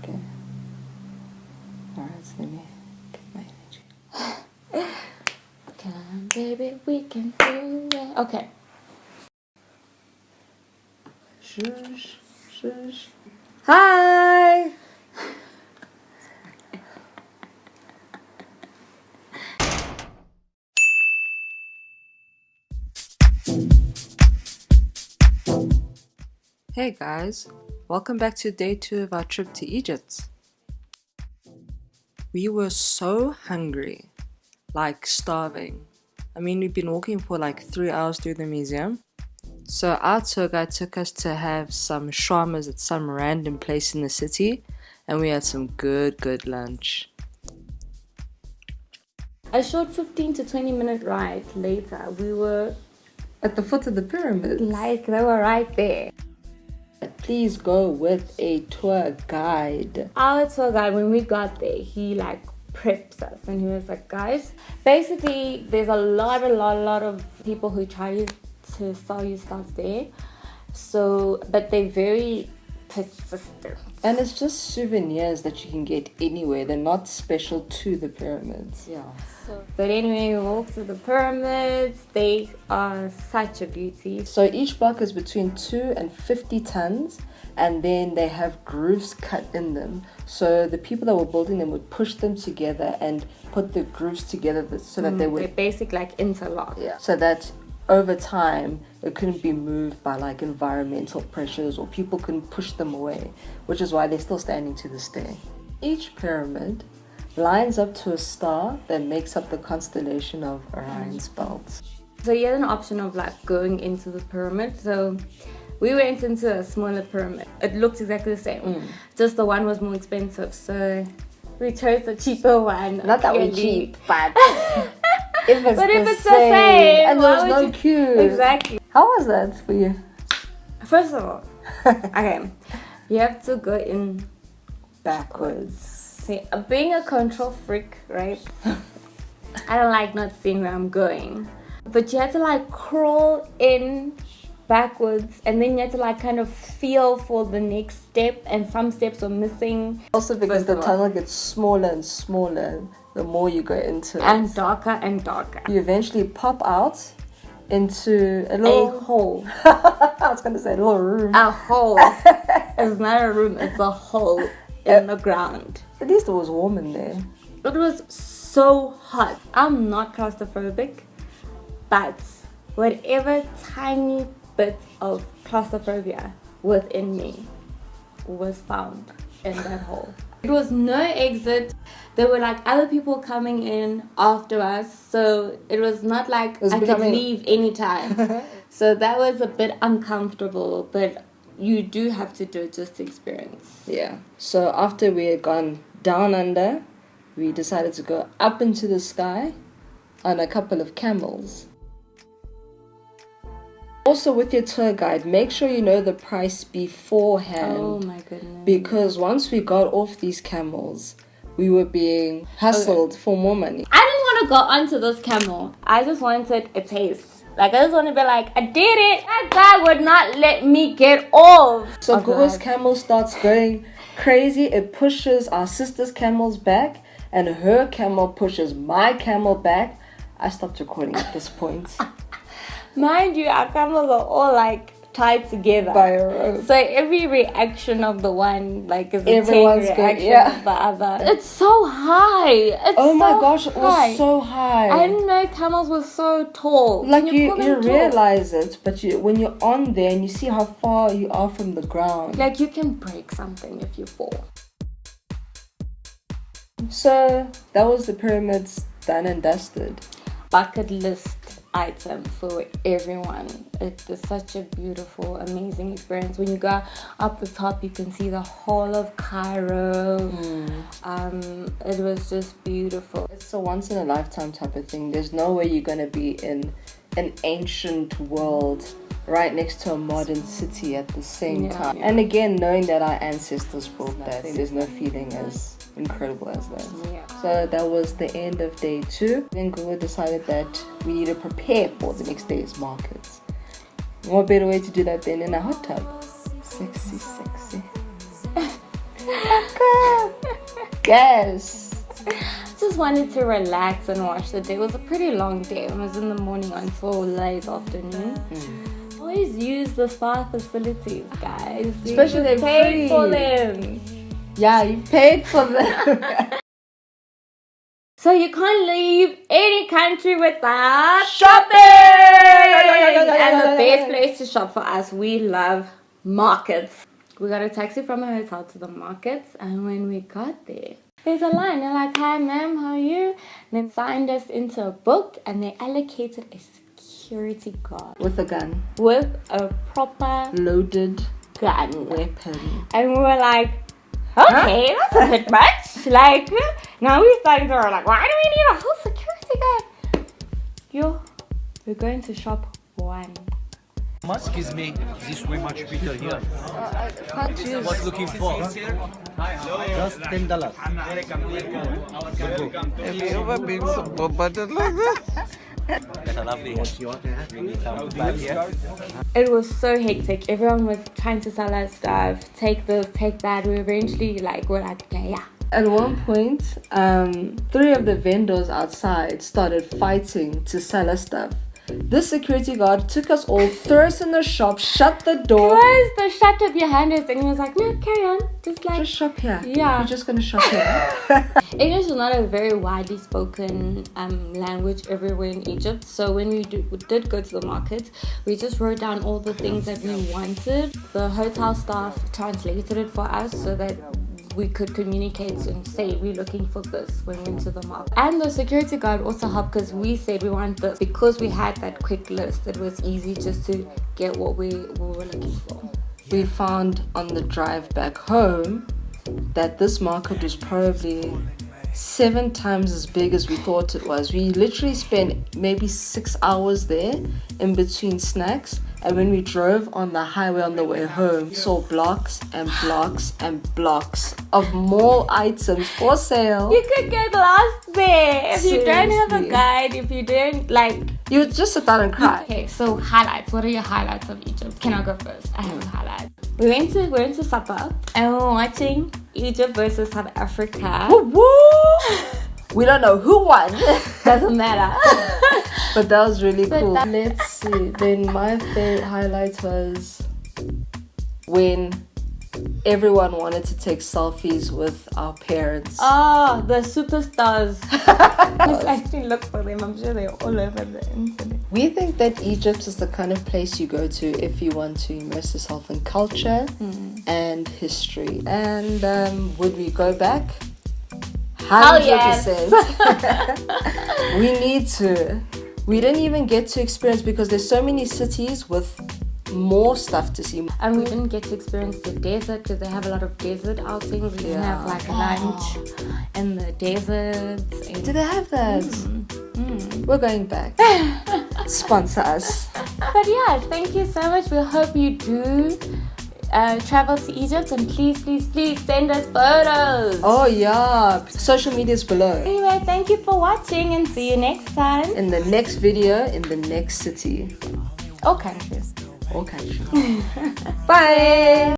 Okay. Alright, so let me get my energy. Come, baby, we can do it. Okay. Shush, shush. Hi! Hey guys, welcome back to day 2 of our trip to Egypt. We were so hungry, like starving. I mean, we've been walking for like 3 hours through the museum. So our tour guide took us to have some shawarmas at some random place in the city, and we had some good lunch. A short 15 to 20 minute ride later, we were At the foot of the pyramids. like, they were right there. Please go with a tour guide. Our tour guide, when we got there, he like preps us and he was like, guys, basically there's a lot of people who try to sell you stuff there. So, but they're very persistent. And it's just souvenirs that you can get anywhere. They're not special to the pyramids. Yeah. But anyway, we walked through the pyramids. They are such a beauty. So each block is between 2 and 50 tons, and then they have grooves cut in them. So the people that were building them would push them together and put the grooves together so that they would... They're basically like interlock. Yeah. So that over time, it couldn't be moved by like environmental pressures or people couldn't push them away, which is why they're still standing to this day. Each pyramid lines up to a star that makes up the constellation of Orion's belt. So you had an option of like going into the pyramid. So we went into a smaller pyramid. It looked exactly the same. Just the one was more expensive. So we chose the cheaper one. Not that we're cheap, but if it's the same and there's no queue. Exactly. How was that for you? First of all, okay, you have to go in backwards. See, being a control freak, right? I don't like not seeing where I'm going. But you have to like crawl in backwards, and then you have to like kind of feel for the next step, and some steps are missing. Also because the tunnel gets smaller and smaller the more you go into it. And darker and darker. You eventually pop out into a little... hole. I was going to say a little room. A hole. It's not a room, it's a hole in the ground. At least it was warm in there. It was so hot. I'm not claustrophobic, but whatever tiny bit of claustrophobia within me was found in that hole. There was no exit. There were like other people coming in after us, so it was not like I could leave anytime. So that was a bit uncomfortable, but you do have to do it just to experience. Yeah. So after we had gone down under, we decided to go up into the sky on a couple of camels. Also, with your tour guide, make sure you know the price beforehand. Oh my goodness. Because once we got off these camels, we were being hustled for more money. I didn't want to go onto this camel. I just wanted a taste. Like, I just want to be like, I did it. That guy would not let me get off. So Gugu's camel starts going crazy. It pushes our sister's camels back, and her camel pushes my camel back. I stopped recording at this point. Mind you, our camels are all like tied together by a rope. So every reaction of the one like is everyone's a reaction good, of the other. It's so high. Oh my gosh, it was so high. I didn't know camels were so tall. Like you realize it, but when you're on there and you see how far you are from the ground, like you can break something if you fall. So that was the pyramids done and dusted. Bucket list item for everyone. It is such a beautiful, amazing experience. When you go up the top, you can see the whole of Cairo. It was just beautiful. It's a once in a lifetime type of thing. There's no way you're gonna be in an ancient world right next to a modern city at the same time. And again, knowing that our ancestors built that, there's no feeling as incredible as that. So that was the end of day 2. Then Google decided that we need to prepare for the next day's markets. What better way to do that than in a hot tub? Sexy. Yes. Just wanted to relax and watch the day. It was a pretty long day. It was in the morning until late afternoon. Always use the spa facilities, guys. Especially they're paid free. for them. Yeah, you paid for them. So you can't leave any country without Shopping! And the best place to shop for us, we love markets. We got a taxi from a hotel to the markets, and when we got there, there's a line. They're like, "Hi ma'am, how are you?" And then signed us into a book, and they allocated a security guard With a gun. with a proper Loaded gun. weapon. And we were like, okay, that's a bit much. Like, now we're starting to like, why do we need a whole security guard? We're going to shop one. Excuse me, this way much better here. Can't use. What looking for? Just $10. Have you ever been so bombarded like that? That's a lovely. What you want to have? Maybe some back here. It was so hectic. Everyone was trying to sell us stuff. Take this, take that. We eventually we're like, okay, yeah. At one point, 3 of the vendors outside started fighting to sell us stuff. This security guard took us all, threw us in the shop, shut the door. Close the shutter behind us, and he was like, no, carry on. Just shop here. Yeah. You're just gonna shop here. English is not a very widely spoken language everywhere in Egypt. So when we did go to the market, we just wrote down all the things that we wanted. The hotel staff translated it for us so that we could communicate and say we're looking for this when we went to the market. And the security guard also helped because we said we want this. Because we had that quick list, it was easy just to get what we were looking for. We found on the drive back home that this market was probably 7 times as big as we thought it was. We literally spent maybe 6 hours there in between snacks. And when we drove on the highway on the way home, we saw blocks and blocks and blocks of more items for sale. You could get lost there if you don't have a Seriously. guide, if you don't You would just sit down and cry. Okay, so highlights. What are your highlights of Egypt? Can I go first? I have a highlight. We went to supper and we were watching Egypt versus South Africa. Woo woo! We don't know who won. Doesn't matter. But that was really But cool. that- Let's see. Then my favorite highlight was when everyone wanted to take selfies with our parents. Oh, the superstars. Let's actually look for them. I'm sure they're all over the internet. We think that Egypt is the kind of place you go to if you want to immerse yourself in culture and history. And would we go back? 100%. We need to. We didn't even get to experience because there's so many cities with more stuff to see. And we didn't get to experience the desert because they have a lot of desert outings. We didn't have lunch in the deserts. Do they have that? We're going back. Sponsor us. But yeah, thank you so much. We hope you do travel to Egypt, and please send us photos. Oh yeah, social media is below. Anyway, thank you for watching and see you next time. In the next video, in the next city Or countries. or country. Bye.